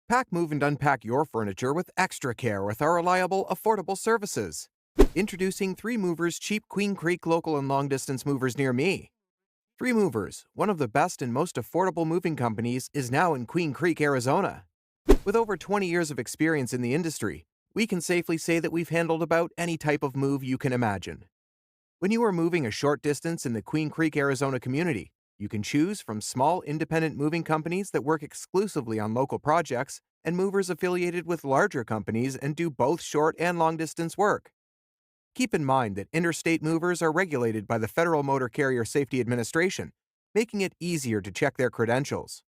Pack, move, and unpack your furniture with extra care with our reliable, affordable services. Introducing 3 Movers Cheap Queen Creek local and long distance movers near me. 3 Movers, one of the best and most affordable moving companies, is now in Queen Creek, Arizona. With over 20 years of experience in the industry, we can safely say that we've handled about any type of move you can imagine. When you are moving a short distance in the Queen Creek, Arizona community, you can choose from small independent moving companies that work exclusively on local projects and movers affiliated with larger companies and do both short and long distance work. Keep in mind that interstate movers are regulated by the Federal Motor Carrier Safety Administration, making it easier to check their credentials.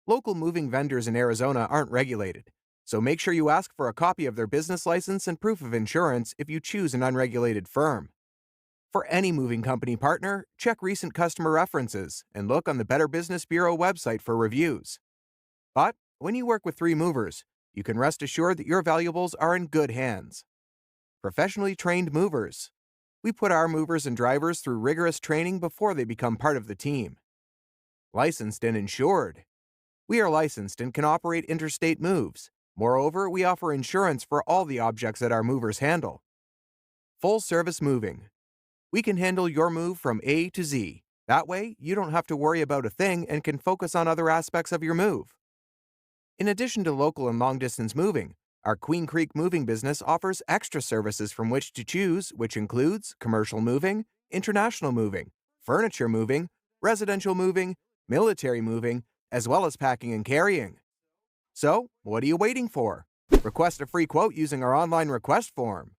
Local moving vendors in Arizona aren't regulated, so make sure you ask for a copy of their business license and proof of insurance if you choose an unregulated firm. For any moving company partner, check recent customer references and look on the Better Business Bureau website for reviews. But when you work with 3 Movers, you can rest assured that your valuables are in good hands. Professionally trained movers. We put our movers and drivers through rigorous training before they become part of the team. Licensed and insured. We are licensed and can operate interstate moves. Moreover, we offer insurance for all the objects that our movers handle. Full service moving. We can handle your move from A to Z. That way, you don't have to worry about a thing and can focus on other aspects of your move. In addition to local and long-distance moving, our Queen Creek moving business offers extra services from which to choose, which includes commercial moving, international moving, furniture moving, residential moving, military moving, as well as packing and carrying. So, what are you waiting for? Request a free quote using our online request form.